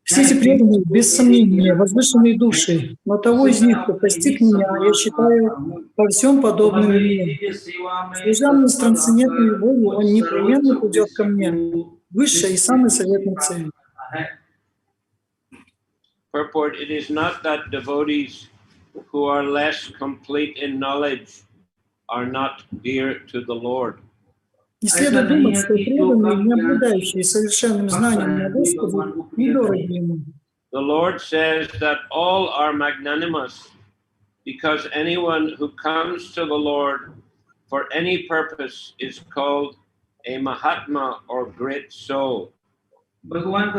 Все эти преданные, без сомнения, возвышенные души, но того из них, кто постиг меня, я считаю во всем подобным мне. Служа мне с трансцендентной любовью, он непременно придет ко мне, высшей и самой советной цели. Purport: it is not that devotees who are less complete in knowledge are not dear to the Lord. Не следует думать, что преданные, не обладающие совершенным знанием о Господе, недороги ему. The Lord says that all are magnanimous, because anyone who comes to the Lord for any purpose is called a Mahatma or great soul. Господь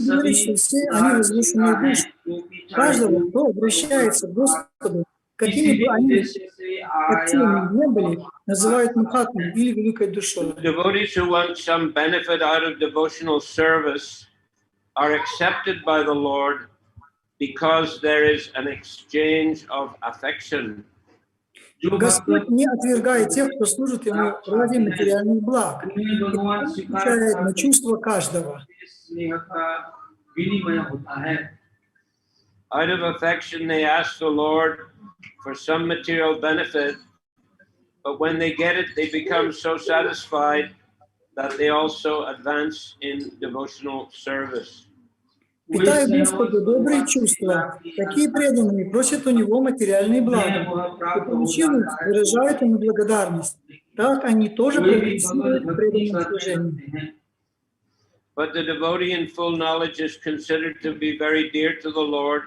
говорит, что все они возвышенные души. Каждого, кто обращается к Господу, какими бы они активными не были, называют Махатмой или великой душой. Devotees who want some benefit out of devotional service are accepted by the Lord because there is an exchange of affection. Господь не отвергает тех, кто служит Ему ради материальных благ, и отвечает на чувства каждого. Out of affection, they ask the Lord for some material benefit, but when they get it, they become so satisfied that they also advance in devotional service. Питая Господу добрые чувства, такие преданные просят у Него материальные блага, и, получив их, выражают Ему благодарность. Так они тоже прогрессируют в преданном служении. But the devotee in full knowledge is considered to be very dear to the Lord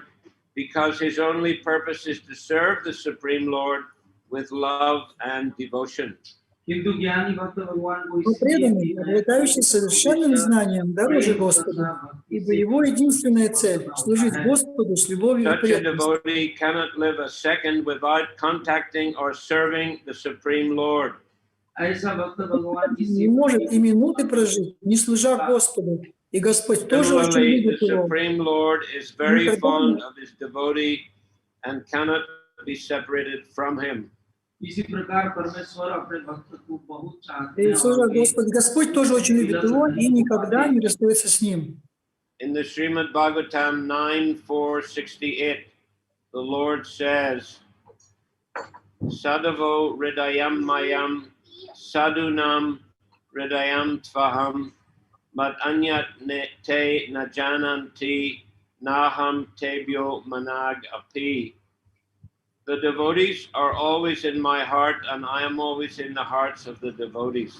because his only purpose is to serve the Supreme Lord with love and devotion. Но преданный, обладающий совершенным знанием, дороже Господу, ибо его единственная цель — служить Господу с любовью и Such a преданностью. devotee cannot live a second without contacting or serving the Supreme Lord. Не может и минуты прожить, не служа Господу, и Господь тоже очень Similarly, the любит его. Supreme Lord is very fond of his devotee and cannot be separated from him. И служа Господу, Господь тоже очень любит его и никогда не расстается с ним. In the Srimad Bhagavatam 9.4.68, the Lord says, Sadhavo Hridayam Mayam Sadhunam Hridayam Tvaham Mad Anyat Te Najananti Naham Tebyo Manag Api. The devotees are always in my heart, and I am always in the hearts of the devotees.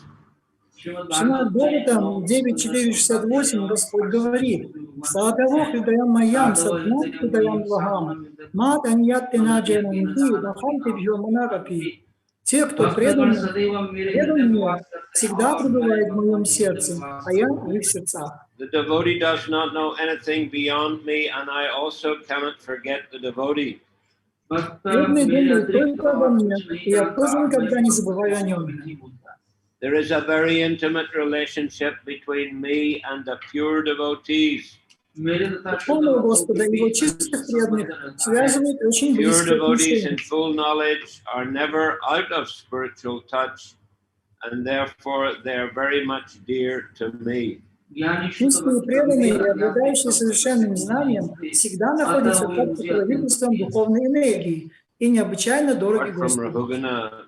Шримад Бхагаватам 9.4.68 Господь говорит: «Саатаво хридаям маям, сатнам хридаям вагам, мат аньят тена джананти, дахам тебьё манагапи». Те, кто предан мне, всегда пребывает в моем сердце, а я в их сердцах. The devotee does not know anything beyond me, and I also cannot forget the devotee. Преданный думает только обо мне, и я тоже никогда не забываю о нем. There is a very intimate relationship between me and the pure devotees. Полного Господа и его чистых преданных связывают очень Pure близкие devotees in отношения. full knowledge are never out of spiritual touch, and therefore they are very much dear to me. Чистые преданные, обладающие совершенным знанием, всегда находятся под покровительством духовной энергии и необычайно дороги Apart from Господу. Rahugana,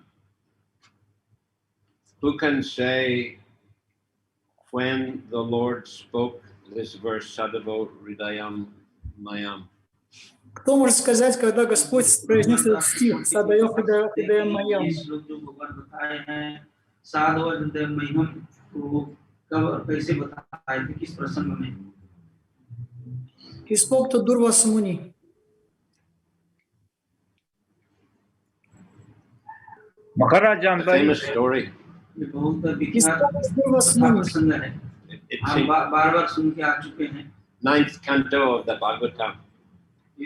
who can say when the Lord spoke this verse, Sadhavo Hridayam Mayam? Кто может сказать, когда Господь произнес этот стих «Садайо хридаям маям»? He spoke to Дурваса муни. A famous story. He spoke to Дурваса муни. It's in 9th canto of the Bhagavatam. В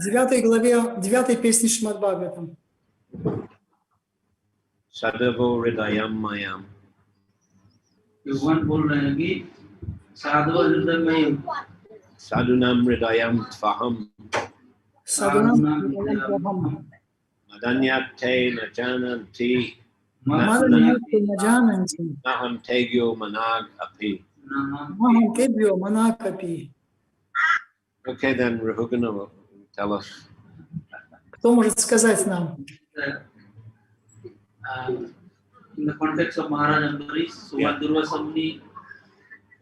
9 главе, 9 песни Шримад Бхагаватам. Sadhavo Hridayam Mayam. Sadhunam Hridayam Tvaham. Садхунам хридаям вагам. Madanyat Te Najananti Мадханьят те наджананти. Naham Tegyo Manag Api. Махам Кебио, Манакапи. Okay, then Rahugana will tell us. Кто может сказать нам? In the context of Maharaj Ambarish, so when Durvasa Muni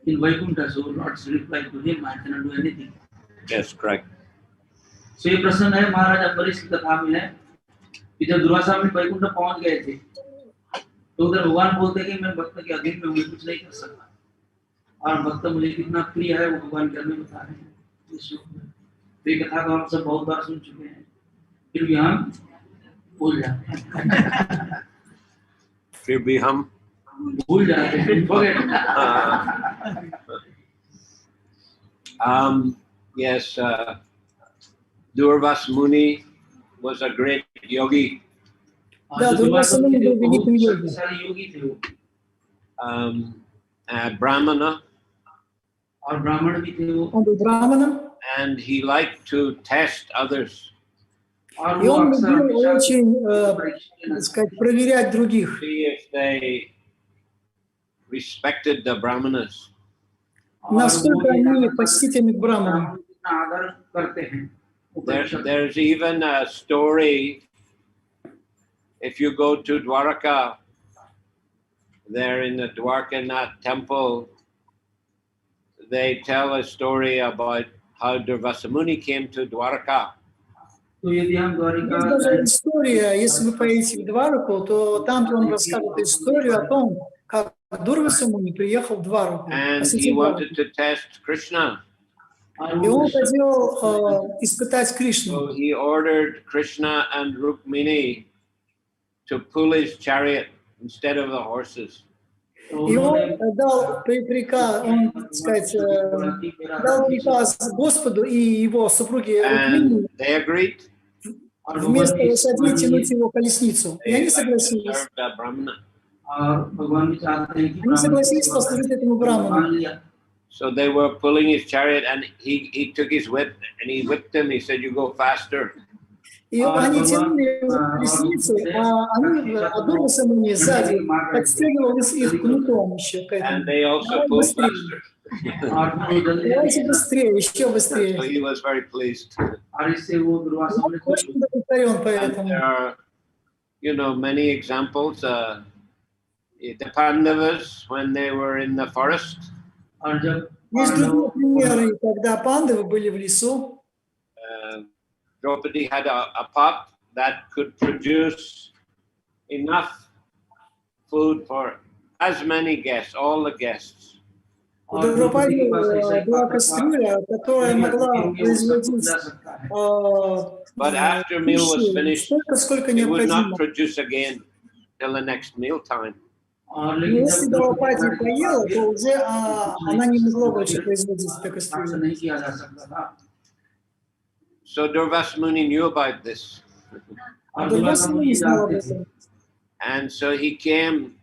in Vaikuntha, so Lord's replied to him, I cannot do anything. Yes, correct. So ये प्रश्न है महाराज अम्बरीश की कथा में है कि जब दुर्वासा मुनि वैकुंठ पहुंच गए थे तो उधर भगवान बोलते हैं कि मैं भक्त के अधीन में हूँ, कुछ नहीं कर सकता। और भक्त मुझे कितना प्रिय है वो भगवान के अंदर बता रहे हैं। तो ये कथा को हम सब बहुत बार सुन चुके हैं, फिर भी हम भूल जाते हैं। फिर भी हम भूल जाते हैं, forget. Yes, Durvasa Muni was a great yogi. Да, Дурваса Муни был великим йогом. Brahmana. और ब्राह्मण भी थे वो। Он был браманом. And he liked to test others. И он любил очень, так сказать, проверять других. See if they respected the brahmanas. Насколько они почтительны к браманам. There's even a story. If you go to Dwarka, there in the Dwarkanath temple, they tell a story about how Durvasa Muni came to Dwarka. Есть даже история, если вы поедете в Двараку, то там он расскажет историю о том, как Дурваса Муни приехал в Двараку. And he wanted to test Krishna. И он хотел испытать Кришну. So he ordered Krishna and Rukmini to pull his chariot instead of the horses. И он дал приказ, он, так сказать, дал приказ Господу и его супруге Рукмини вместо лошадей тянуть его колесницу. И они согласились. Они согласились послужить этому браману. So they were pulling his chariot, and he took his whip and he whipped him. He said, "You go faster." И они тянули колесницу, а Дурваса Муни сзади подстегивал их кнутом еще к этому. Быстрее. Давайте быстрее, еще быстрее. So he was very pleased. Он очень удовлетворен поэтому. There are, many examples. The Pandavas, when they were in the forest. Есть другие примеры, когда пандавы были в лесу. Draupadi had a pot that could produce enough food for as many guests, all the guests. У Draupadi была кастрюля, которая могла производить But after meal was finished, сколько it would необходимо. not produce again till the next meal time. Но если Draupadi поела, то уже она не могла больше производить эту кастрюлю. So Durvasa Muni knew about this. And so he came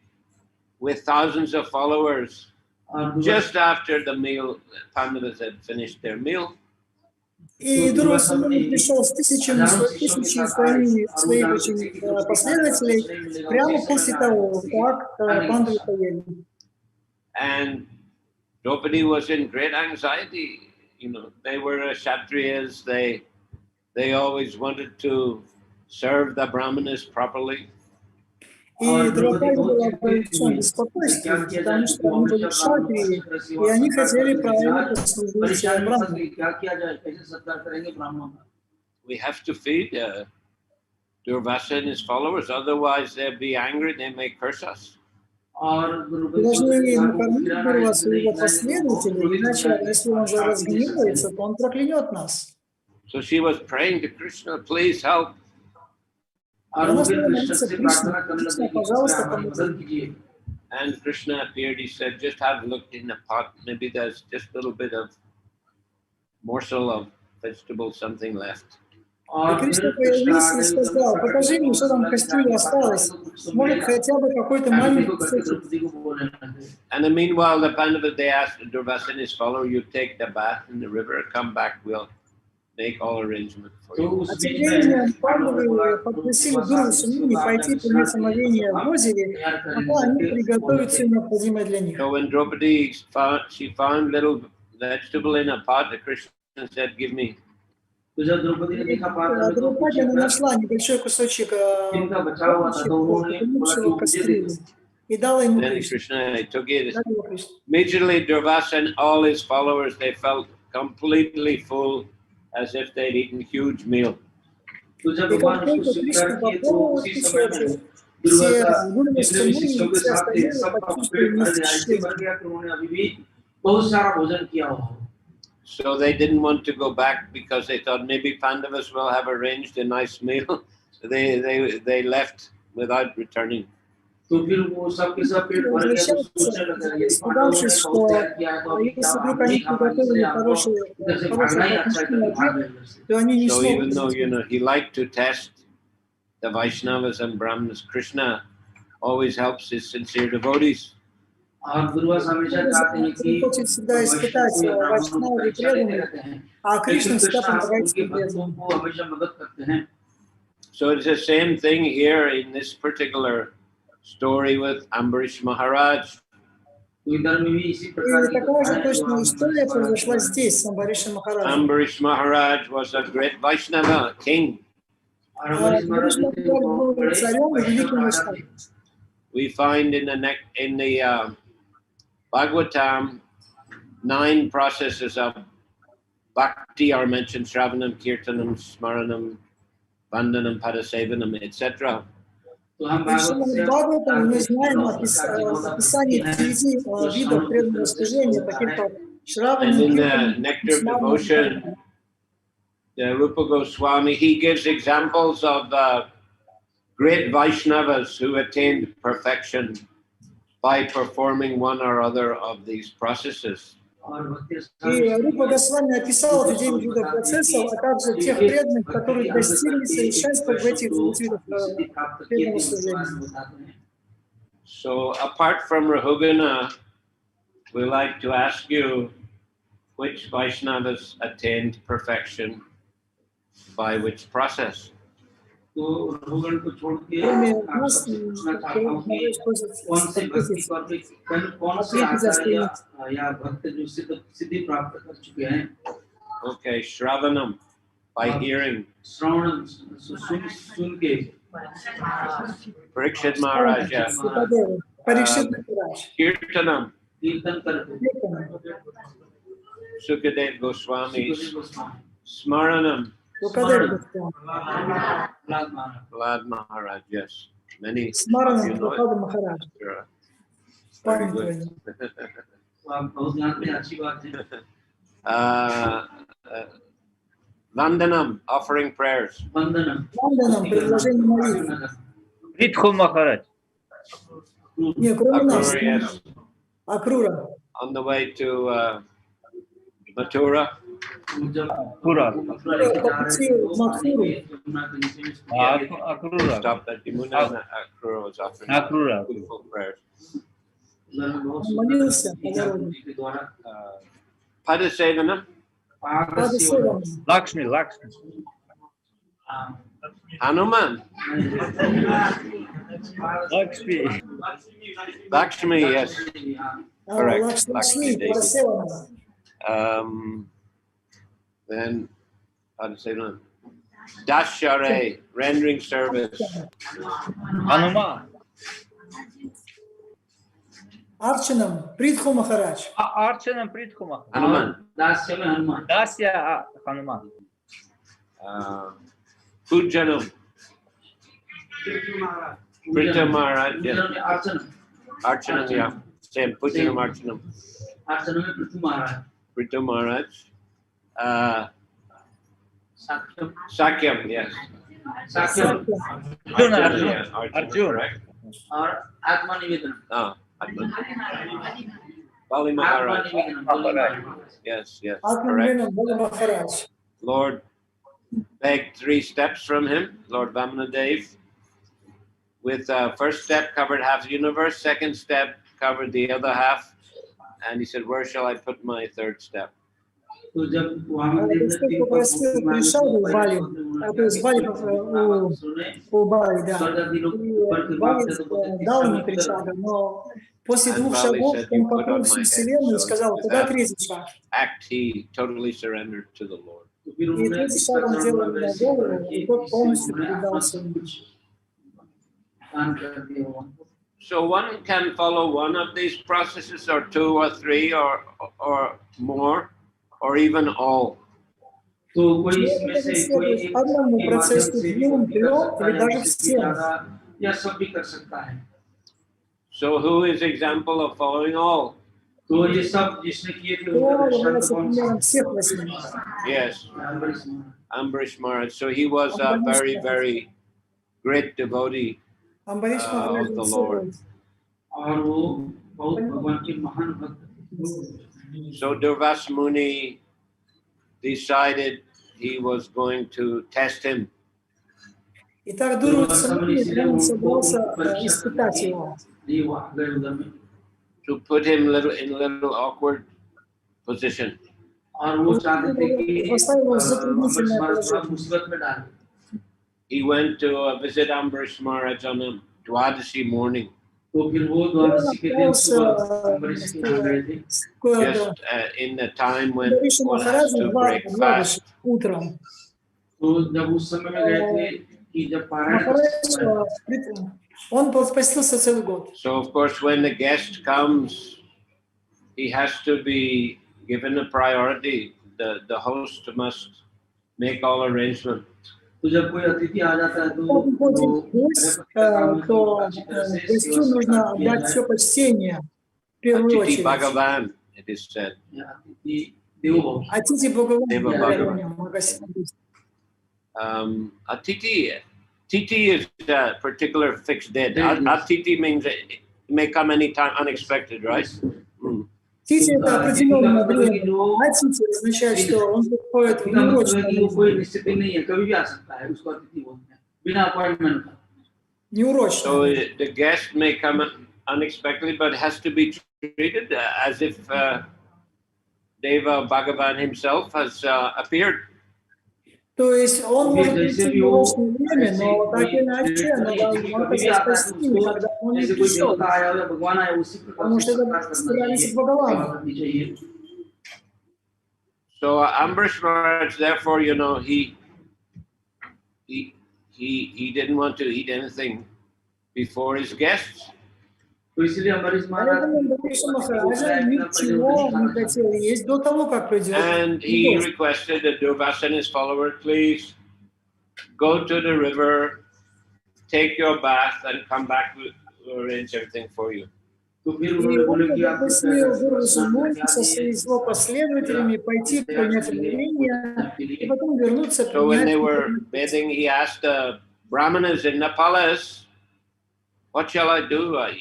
with thousands of followers just after the meal, the Pandavas had finished their meal. И Дурваса Муни пришел с тысячами своих очень последователей прямо после того, как пандавы поели. And Draupadi was in great anxiety. They were Kshatriyas. They always wanted to serve the Brahmanas properly. И Draupadi была в большом беспокойстве, потому что они были кшатрии, и они хотели правильно послужить браманам. We have to feed Durvasa and his followers, otherwise they'll be angry, they may curse us. Мы должны накормить Дурвасу и его последователей, иначе, если он же разгневается, то он проклянет нас. So she was praying to Krishna, please help. Она молится Кришне, Кришна, пожалуйста, помоги. And Krishna appeared, he said, just have a look in the pot, maybe there's just a little bit of morsel of vegetable, something left. И Кришна появился и сказал, покажи мне, что там в кастрюле осталось, может хотя бы какой-то маленький кусочек. And then meanwhile, the Pandavas, they asked Durvasa and his follower, you take the bath in the river, come back, we'll make all arrangement for तो you. उस А тем बीच временем Пандавы попросили Дурвасу муни пойти принять омовение в озере, пока они приготовят все необходимое для них. So when Draupadi found little vegetable in a pot, the Krishna said, "Give me." तो जब द्रौपदी ने देखा पात्र में तो Друпади она нашла небольшой кусочек जिनका बचा हुआ था तो उन्होंने बोला कि मुझे दे दो и дала ему Then Кришну. Krishna took it. Дала ему Кришну. Immediately, Dурваса and all his followers, they felt completely full, as if they'd eaten a huge meal. तो जब И भगवान как उसको только स्वीकार Кришна किए तो उसी попробовал समय में все दुर्वासा Дурваса जितने भी муни, शिष्यों के все साथ थे остальные सबका почувствовали पेट भर गया ऐसे насыщение. भर गया कि उन्होंने अभी भी बहुत सारा भोजन किया हुआ So they didn't want to go back because they thought maybe Pandavas will have arranged a nice meal. They left without returning. तो फिर वो सबके सब पेट भर गया तो सोचने लगे ये पांडवों ने बहुत त्याग किया है तो अभी क्या если हम вдруг они नहीं खा पाएंगे इसलिए приготовили हमको इधर से भागना ही अच्छा है करके भाग गए इधर से то они не So even though смогут. he liked to test the Vaishnavas and Brahmanas, Krishna always helps his sincere devotees. और दुर्वासा हमेशा चाहते हैं कि хочет всегда испытать Вайшнавы и преданных, а लेकिन Кришна всегда कृष्ण помогает उनके своим भक्तों преданным. को हमेशा मदद करते हैं So it's the same thing here in this particular story with Ambarish Maharaj. तो इधर में भी इसी И प्रकार की такая же कथाएं जो точная हम история произошла здесь, с Амбаришем Махараджем. Ambarish Maharaj was a great Vaishnava king. और हमारे महाराज Амбариш थे Махарадж बहुत был बड़े царем и великим राजा Вайшнавом. थे We find in the Bhagavatam 9 processes of bhakti are mentioned: Shravanam, Kirtanam, Smaranam, Vandanam, Padasevanam, etc. तो हम В Бхагаватам мы знаем описание 9 видов преданного служения, таких как And Шравана, in the Киртан, Nectar of Смарана. Devotion, the Rupa Goswami, he gives examples of great Vaishnavas who attained perfection by performing one or other of these processes. और भक्ति И Рупа Госвами описал эти 9 видов процессов, а также тех преданных, которые достигли совершенства в этих 9 видах преданного служения. So apart from Rahugana, we like to ask you which Vaishnavas attained perfection by which process? तो रघुगण को छोड़ के Кроме आप нас, सबसे पूछना चाहता हूँ कि использовать कौन से भक्ति कौन से आचार्य या भक्त जो सिद्धि प्राप्त कर चुके हैं Okay, Shravanam, by hearing. श्रवण सुन के Parikshit Maharaj, yes. Парикшит Махарадж. Kirtanam, कीर्तन करके Sukadev Goswami. Smaranam, Рукадев Госвами. Vlad Maharaj, yes. Many. Смарана you know it. Прабхупада Махарадж. Sure. Very Память good. твоя. आप बहुत जानते हैं अच्छी बात है Vandanam, offering prayers. वंदनम Ванданам, предложение молитвы. Притху Махарадж. Не, кроме нас. Akrura, yes. Акрура. On the way to Mathura. Пура. Акрура. Stopped at Yamuna and Akrura was offering Akrura. beautiful prayers. Он молился по дороге. Padasevanam, Падасевам. Лакшми, Лакшми. Hanuman, Лакшми. Lakshmi, yes. Correct. Лакшми, Lakshmi Devi. Падасевам. Then Padasevanam. Dashare, rendering service. Ханума. Арчанам, Притху Махарадж. Арчанам Притху Махарадж. Hanuman. दास्य में Hanuman Дасья Ханума. Pujanam. Prita Maharaj, yes. अर्चन Archanam, yeah. Same. Pujanam, Archanam. अर्चन में पृथु महाराज Prita Maharaj. Sakshyam Sakyam, yes. Sakshyam Yeah, Arjun. correct. और आत्मा निवेदन Atman. Bali Maharaj. आत्मा निवेदन बलि महाराज Yes, yes, correct. Атманвенам Бала Махарадж. Lord begged 3 steps from him, Lord Vamanadev. With first step covered half the universe, second step covered the other half. And he said, where shall I put my third step? तो जब वहाँ मंदिर में Поскольку просил пришел в Бали, то есть Бали у Бали, да, и Бали дал ему 3 шага, но после 2 шагов он покрыл всю вселенную и сказал, куда 3-й шаг? Act, he totally surrendered to the Lord. И 3-й шаг он сделал на голову, и тот полностью предался ему. So one can follow one of these processes, or 2 or 3 or more, or even all. तो कोई इसमें से कोई एक процессу, 2, 3 или даже всем. या सब भी कर सकता है. So who is example of following all? तो ये सब जिसने किए थे उनका всех 8. Yes, Ambarish Maharaj. So he was a very, very great devotee of the Lord. और वो बहुत भगवान के महान भक्त. So Durvasa Muni decided he was going to test him. Итак, Дурваса он собрался испытать его. To put him in a little awkward position. He went to visit Ambarish Maharaj on a Dwadasi morning. Just in the time when one has to break fast. Он постился целый год. So of course when the guest comes, he has to be given a priority. The host must make all arrangements. तो जब कोई अतिथि आ जाता है то гостю нужно отдать все почтение в первую очередь. Bhagavan, it is said. Атити Бхагаван. Titi is a particular fixed date. Atiti means it may come anytime unexpected, right? Тити это определенное время. Атити означает, что он приходит в неурочно. So the guest may come unexpectedly, but has to be treated as if Deva Bhagavan himself has appeared. То есть он может прийти в неурочное время, но так иначе надо спасти, когда он не пришел. Потому что это старались Бхагавана. So Ambarish Maharaj, therefore, you know, he didn't want to eat anything before his guests. And he requested that Durvasa and his follower, please go to the river, take your bath, and come back. We'll arrange everything for you. И он попросил Дурвасу со своими последователями пойти принять омовение и потом вернуться. So when they were bathing, he asked the Brahmanas in the palace, what shall I do? I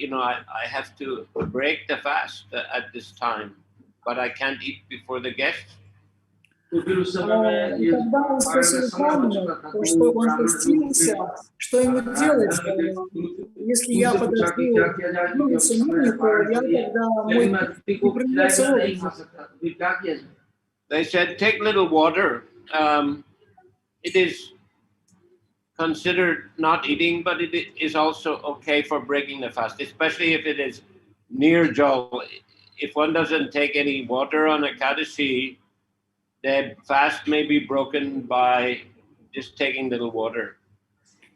have to break the fast at this time, but I can't eat before the guests. Когда он спросил Брамана, что он постился, что ему делать, если я подожду Дурвасу Муни, то я тогда мой придется вовремя. They said, take little water. It is considered not eating, but it is also okay for breaking the fast, especially if it is near Jal. If one doesn't take any water on Ekadashi, the fast may be broken by just taking little water.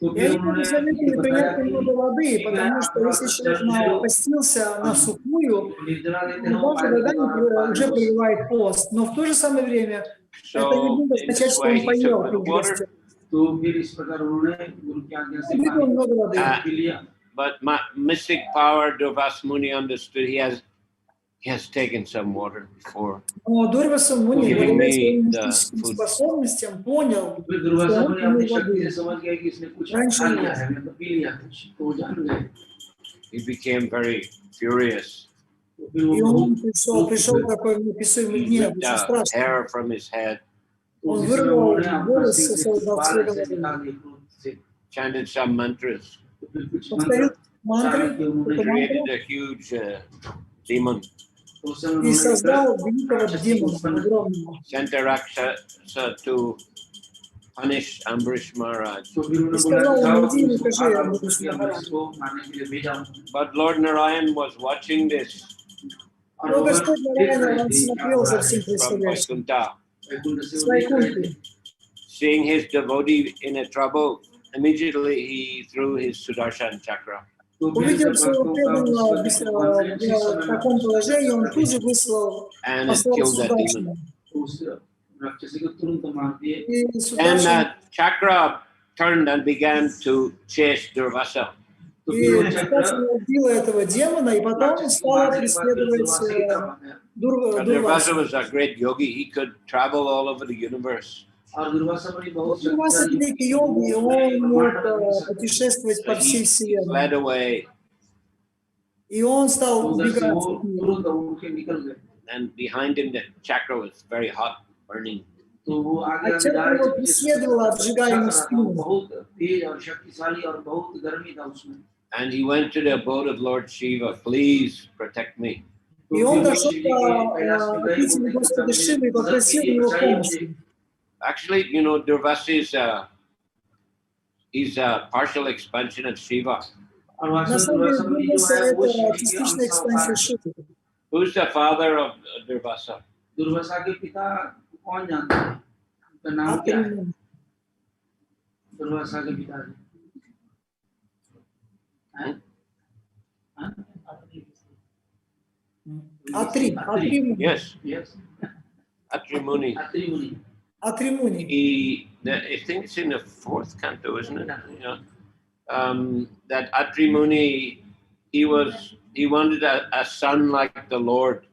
Я не советую принять немного воды, потому что если человек постился на сухую, вода уже проливает пост, но в то же самое время это не будет означать, что он поел. But mystic power, Durvasa Muni understood. He has taken some water before. Дурваса Муни, благодаря своим мистическим способностям, понял, что он пил воды. Раньше нет. He became very furious. И он пришел такой неописуемый гнев, очень страшный. Hair from his head. Он вырвал волосы со своей головы. Chanted some mantras. Повторил мантры. Created a huge demon. и создал великого демона, огромного. sent a Rakshasa to punish Ambrish Maharaj. И сказал ему, иди, накажи Амбришу Махараджу. But Lord Narayan was watching this Но Господь Нараяна, он смотрел за всем from происходящим. Vaikuntha. С Вайкунхи. Seeing his devotee in a trouble, immediately he threw his Sudarshan chakra. Увидев своего преданного в таком положении, он тут же выслал And it послов killed that Сударшина. demon. И And Сударшин, that chakra turned and began to chase Durvasa. и Сударшин убил этого демона, и потом стал преследовать But Дурвасу. Durvasa was a great yogi. He could travel all over the universe. Дурваса великий йоги, и он мог путешествовать по всей He вселенной. fled away, И он стал убегать от мира. and behind him the chakra was very hot, burning. А чакра его преследовала, обжигая ему спину. And he went to the abode of Lord Shiva. Please protect me. И он дошел до обители Господа Шивы и попросил у него помощи. Actually, you know, Durvasa is a partial expansion of Shiva. На самом деле, Дурваса — это частичная экспансия Шивы. Who's the father of Durvasa? Durvasa के पिता कौन जानता है? उनका नाम क्या है? दुर्वासा के पिता जी। Атри. Yes, Yes. Atri Muni. Atri Muni. Atri Muni. I think it's in the 4th canto, isn't it? Yeah. That Atri Muni, he wanted a son like the Lord.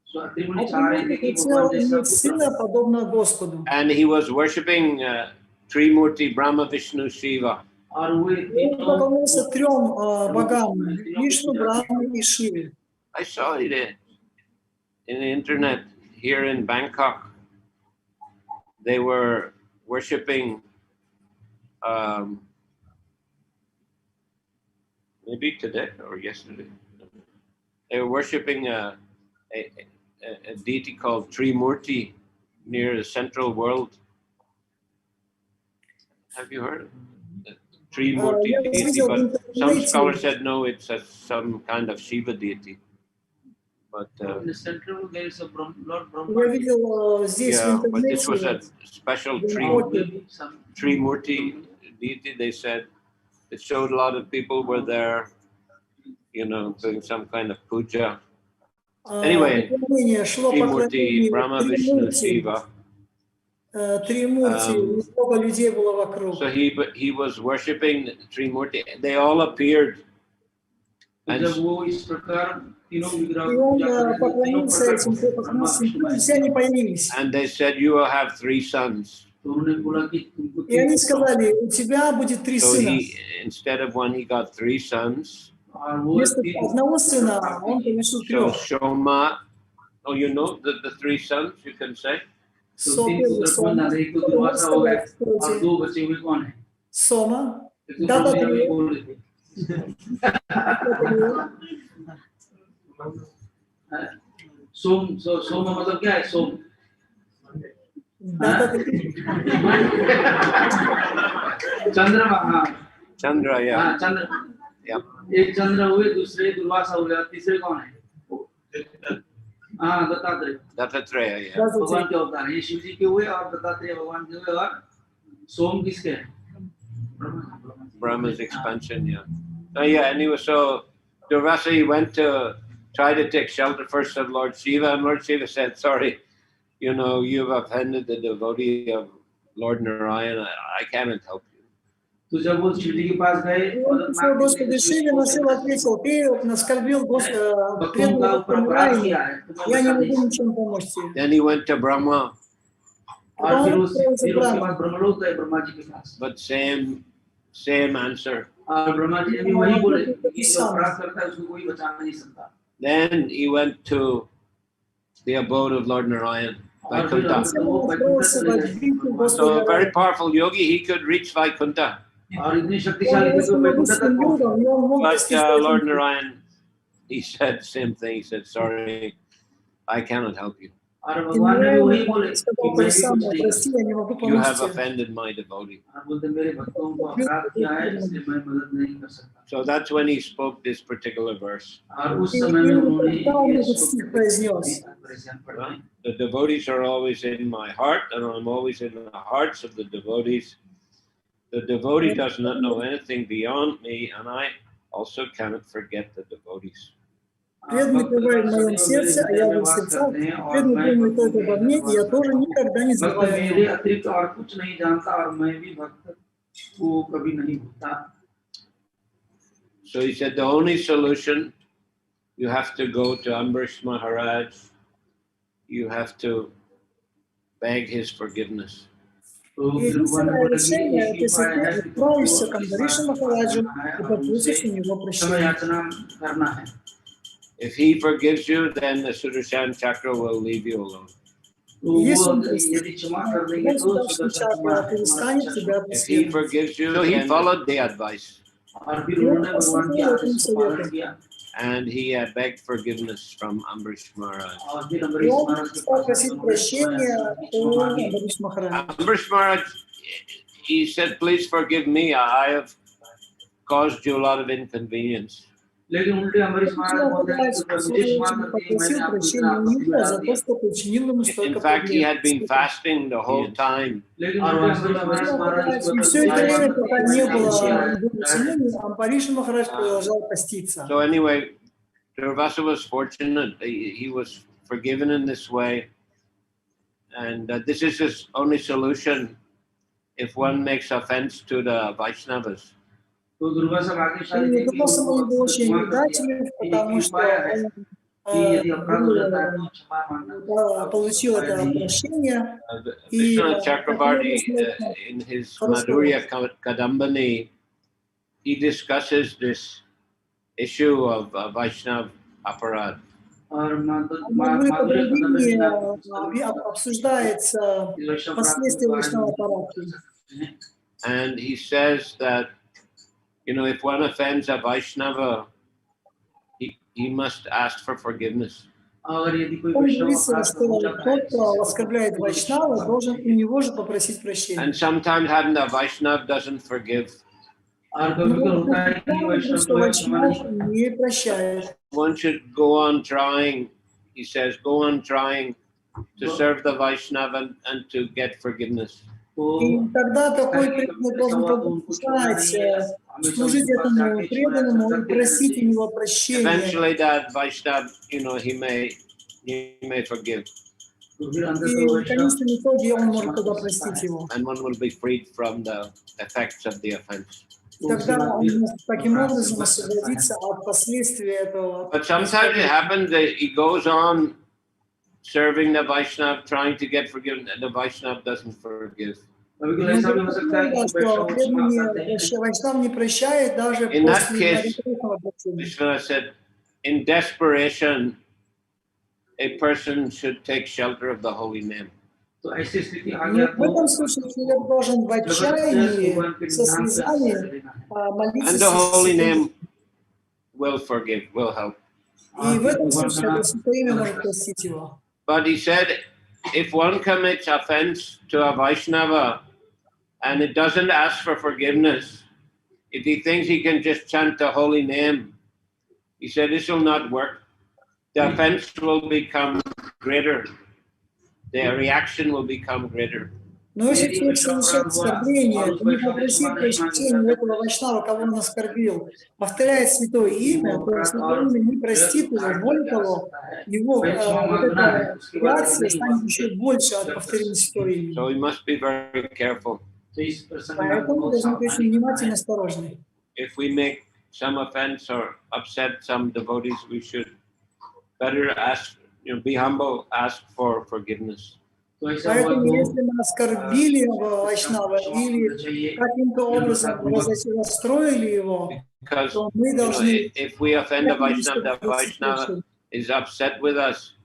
So Atri Muni хотел иметь сына, подобно Господу. And he was worshipping Trimurti, Brahma, Vishnu, Shiva. Он поклонился трем богам: Вишну, Брахме и Шиве. I saw it in the internet here in Bangkok. They were worshipping, maybe today or yesterday. They were worshipping a deity called Trimurti near the central world. Have you heard of it? Trimurti deity, but some scholars said no, it's some kind of Shiva deity. But in the central there is a Lord Brahma. Я видел здесь в yeah, but this was a интернете. special Trimurti deity. They said it showed a lot of people were there, you know, doing some kind of puja. Anyway, Trimurti, Brahma, Vishnu, Shiva. Тримурти, много людей было вокруг. So he was worshipping Trimurti. They all appeared. And जब वो इस प्रकार तीनों विग्रह И он поклонился этим, и все они появились. and they said, you will have 3 sons. तो उन्होंने बोला कि तुमको И они сказали, у тебя будет 3 So сына. he, instead of 1, he got 3 sons. और वो Вместо одного сына он получил So 3. Shoma, oh, you know the 3 sons, you can say? तो तीन पुत्र बना रहे, एक तो दुर्वासा हो गया और 2 बचे हुए कौन है? Сома, एक तो Дата प्रभु जी Три. बोल रहे थे सोम सोम मतलब क्या है? सोम चंद्रमा। हाँ Chandra, yeah. हाँ चंद्र। Yeah. एक चंद्र हुए, दूसरे दुर्वासा हुए, और तीसरे कौन है? हाँ दत्तात्रेय। Dattatreya, yeah. भगवान के अवतार है। ये शिव जी के हुए और दत्तात्रेय भगवान के हुए, और सोम किसके हैं? Brahma's expansion, yeah. Oh, yeah, anyway, so Durvasa, he went to try to take shelter first of Lord Shiva, and Lord Shiva said, sorry, you know, you've offended the devotee of Lord Narayan. I cannot help you. तो जब वो शिव जी के पास गए, Все Господи Шиве, но Шива ответил, ты оскорбил преданного Нараяне, я не могу ничем помочь тебе. Then he went to Brahma, और फिर उसके बाद ब्रह्मलोक गए ब्रह्मा जी के पास, but same answer. और ब्रह्मा जी ने भी वही बोले कि जो अपराध करता है उसको कोई बचा नहीं सकता। Then he went to the abode of Lord Narayan, Vaikuntha. So a very powerful yogi, he could reach Vaikuntha. और इतनी शक्तिशाली थे तो वैकुंठ तक पहुंचे। But Lord Narayan, he said the same thing. He said, sorry, I cannot help you. और И भगवान ने भी वही बोले мне कि сказал मैं то भी же कुछ самое, नहीं कर прости, सकता। я не могу You помочь have тебе. offended my devotee. और बोलते मेरे भक्तों को अपराध किया है इसलिए मैं मदद नहीं कर सकता। So that's when he spoke this particular verse. और उस И समय में именно उन्होंने тогда он ये этот стих произнес. Well, the devotees are always in my heart, and I'm always in the hearts of the devotees. The devotee does not know anything beyond me, and I also cannot forget the devotees. Преданный пребывает в моем сердце, а я в их сердцах. Преданный думает только обо мне, и я тоже никогда не भक्त забываю о मेरे нем. अतिरिक्त और कुछ नहीं जानता और मैं भी भक्त को कभी नहीं भूलता। So he said the only solution, you have to go to Ambrish Maharaj, you have to beg his forgiveness. И единственное решение, это если ты отправишься к Амбариши Махараджу и попросишь у него прощения. If he forgives you, then the Sudarshan Chakra will leave you alone. Если он простит, Сударшан Чакра перестанет тебя If he преследовать. forgives you, so he followed the advice. And he begged forgiveness from Ambrish Maharaj. И он стал просить прощения у Амбариши Махараджа. Ambrish Maharaj, he said, please forgive me, I have caused you a lot of inconvenience. लेकिन उल्टे अम्बरीश महाराज बोलते हैं कि मुझे क्षमा कर दी मैंने आपको इतना In fact, he had been fasting the whole time. लेकिन उल्टे अम्बरीश महाराज И все это время, пока не было церемонии, Амбариши Махарадж продолжал поститься. So anyway, Dурваса was fortunate. He was forgiven in this way. And this is his only solution if one makes offense to the Vaishnavas. तो दुर्वासा भाग्यशाली И это просто он был очень удачливый, потому что он получил это прощение. Vishnu Chakrabarti, in his Madhurya Kadambani, he discusses this issue of Vaishnav aparad. Обсуждается последствия Вайшнава аппарата. And he says that, you know, if one offends a Vaishnava, he must ask for forgiveness. Он говорится, что тот, кто оскорбляет Вайшнава, должен у него же попросить прощения. And sometimes having the Vaishnava doesn't forgive. Не прощает. One should go on trying, he says, go on trying to serve the Vaishnava and to get forgiveness. И тогда такой преданный должен продолжать служить этому преданному и просить у него прощения. Eventually that Vaishnava, you know, he may forgive. И в конечном итоге он может тогда простить его. And one will be freed from the effects of the offense. И тогда он может таким образом освободиться от последствий этого. But sometimes it happens that he goes on serving the Vaishnava, trying to get forgiven, and the Vaishnava doesn't forgive. In that case, Vishwanath said, in desperation, a person should take shelter of the holy name. В этом случае человек должен в отчаянии со слезами молиться. And the holy name will forgive, will help. И в этом случае святое имя может простить его. But he said, if one commits offense to a Vaishnava and it doesn't ask for forgiveness, if he thinks he can just chant the holy name, he said this will not work. The offense will become greater. The reaction will become greater. Но если человек совершает оскорбление, то не попросит прощения у этого Вайшнава, кого он оскорбил, повторяет святое имя, то святое имя не простит его, более того, его вот эта реакция станет еще больше от повторения святого имени. So we must be very careful. Поэтому должны быть очень внимательны и осторожны. If we make some offense or upset some devotees, we should better ask, you know, be humble, ask for forgiveness. Поэтому, если мы оскорбили Вайшнава или каким-то образом расстроили его, то мы должны... If we offend the Vaishnava is upset with us.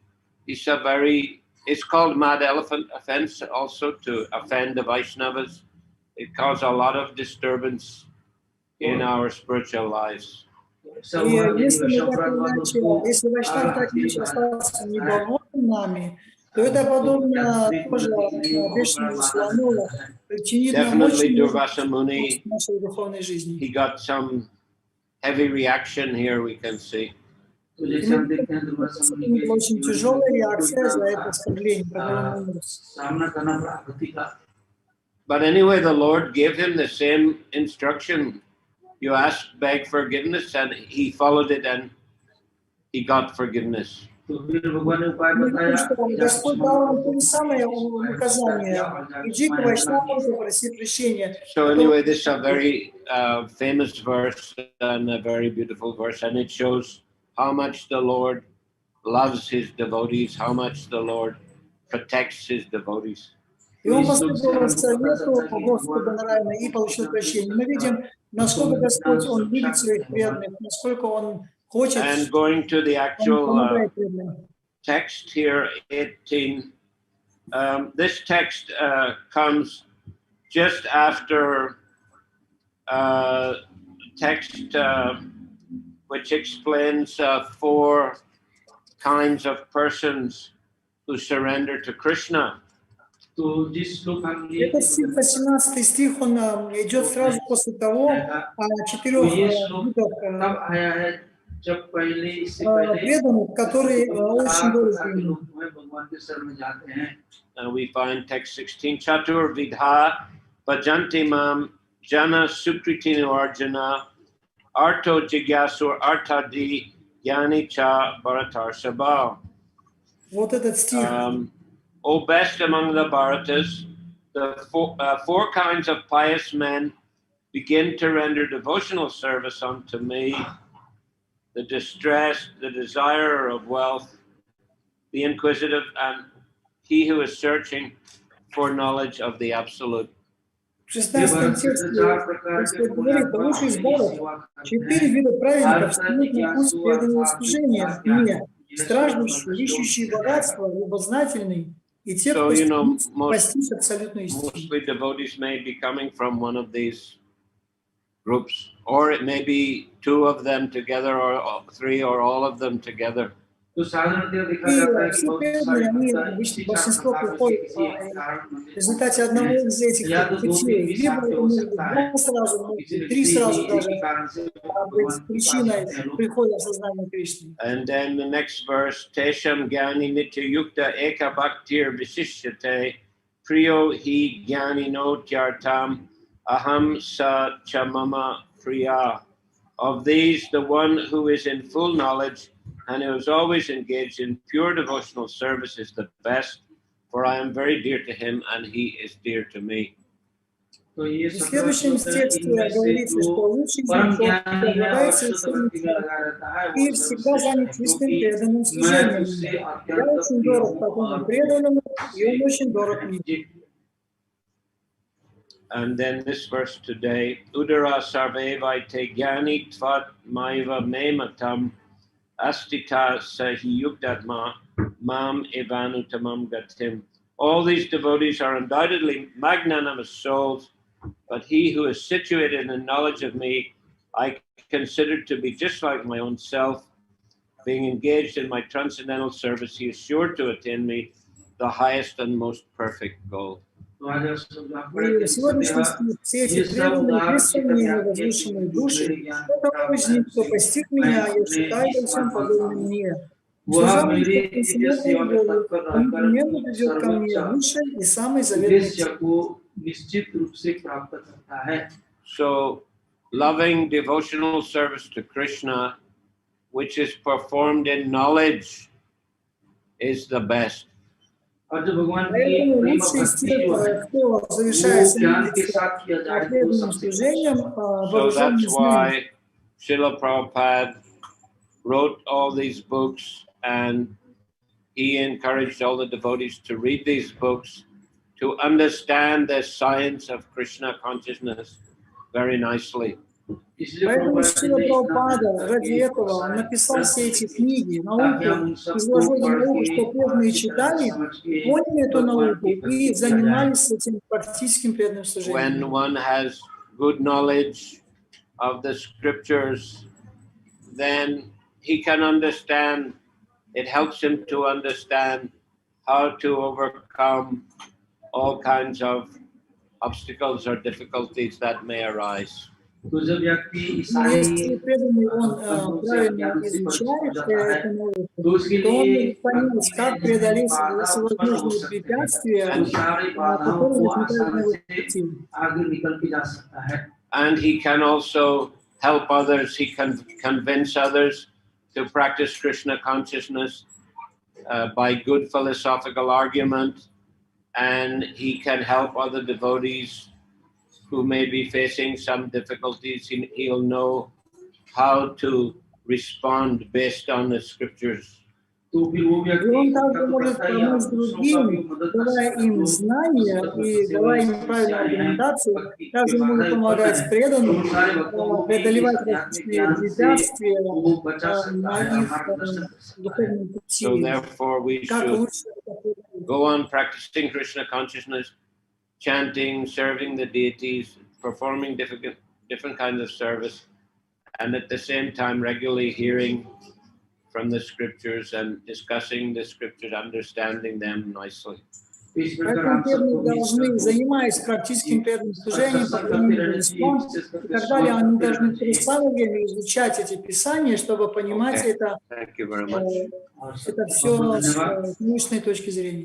It's called mad elephant offense also to offend the Vaishnavas. It causes a lot of disturbance in our spiritual lives. если мы так иначе, если Вайшнав так иначе остался недоволен нами, то это подобно тоже бешеному слону, причинит нам Definitely очень Dурваса муни, в нашей духовной жизни. he got some heavy reaction here, we can see. Очень тяжелая реакция за это оскорбление, которое он нанес. But anyway, the Lord gave him the same instruction. You ask, beg forgiveness, and he followed it and he got forgiveness. Господь дал нам то же самое указание. Иди к Вайшнаву, попроси прощения. So anyway, this is a very famous verse and a very beautiful verse, and it shows how much the Lord loves his devotees, how much the Lord protects his devotees. И он последовал совету Господа Нараяна и получил прощение. Мы видим, насколько Господь, Он любит своих преданных, насколько Он хочет. And going to the actual text here, 18, this text comes just after text which explains 4 kinds of persons who surrender to Krishna. Это 18 стих, он идет сразу после того, 4 видов преданных, которые очень дороги. We find text 16, Chatur Vidha Bhajanti Mam Jana Sukritinu Arjuna Arto Jigyasur Artadi Yani Cha Bharatar Sabha. Вот этот стих. O best among the Bharatas, the 4 kinds of pious men begin to render devotional service unto me: the distressed, the desirer of wealth, the inquisitive, and he who is searching for knowledge of the Absolute. В 16 тексте Господь говорит, лучше из Бхарат 4 вида праведников встают на путь преданного служения мне: страждущий, ищущий богатство, любознательный, и те, кто стремится постичь абсолютную истину. Mostly devotees may be coming from one of these groups, or it may be 2 of them together, or 3, or all of them together. И все преданные, они, большинство приходят в результате одного из этих путей. Либо это может быть 2 сразу, может быть 3 сразу даже, причиной прихода в сознание Кришны. And then the next verse, Tesham Gyani Nitya Yukta Eka Bhaktir Vishishyate Priyo Hi Gyani No Tyartam Aham Sa Chamama Priya. Of these, the one who is in full knowledge and who is always engaged in pure devotional service is the best, for I am very dear to him and he is dear to me. В следующем тексте говорится, что лучший из них обладается и всегда занят чистым преданным служением. Я очень дорог такому преданному, и он очень дорог мне. And then this verse today, Udara Sarvevai Te Gyani Tvat Maiva Mematam Astita Sahi Yuktatma Mam Evanutamam Gatim. All these devotees are undoubtedly magnanimous souls, but he who is situated in knowledge of me, I consider to be just like my own self. Being engaged in my transcendental service, he is sure to attain me, the highest and most perfect goal. И в сегодняшнем все эти преданные, бессомненно возвышенные души, это узник, кто постиг меня, я считаю во всем подобным мне. Служа мне консумерной волю, он непременно придет ко мне лучшей и самой заветной. So, loving devotional service to Krishna, which is performed in knowledge, is the best. Поэтому лучший из тех, кто завершается преданным служением, вооруженным знанием. Шриле Прабхупаде wrote all these books, and he encouraged all the devotees to read these books to understand the science of Krishna consciousness very nicely. Поэтому Шрила Прабхупада ради этого он написал все эти книги, науку, изложил науку, что преданные читали, поняли эту науку и занимались этим практическим преданным служением. When one has good knowledge of the scriptures, then he can understand, it helps him to understand how to overcome all kinds of obstacles or difficulties that may arise. तो जब व्यक्ति Если преданный он правильно изучает эту науку, то он может понять, как преодолеть всевозможные препятствия, которые возникают на его пути. आगे निकल के जा सकता है. And he can also help others, he can convince others to practice Krishna consciousness by good philosophical argument, and he can help other devotees who may be facing some difficulties. He'll know how to respond based on the scriptures. И он также может помочь другим, давая им знания и давая им правильную аргументацию. Также он может помогать преданным преодолевать различные препятствия на их духовном пути. So therefore we should go on practicing Krishna consciousness, chanting, serving the deities, performing different kinds of service, and at the same time regularly hearing from the scriptures and discussing the scriptures, understanding them nicely. Поэтому преданные должны, занимаясь практическим преданным служением, поклонением божествам и так далее, они должны переставать время изучать эти писания, чтобы понимать это все с научной точки зрения.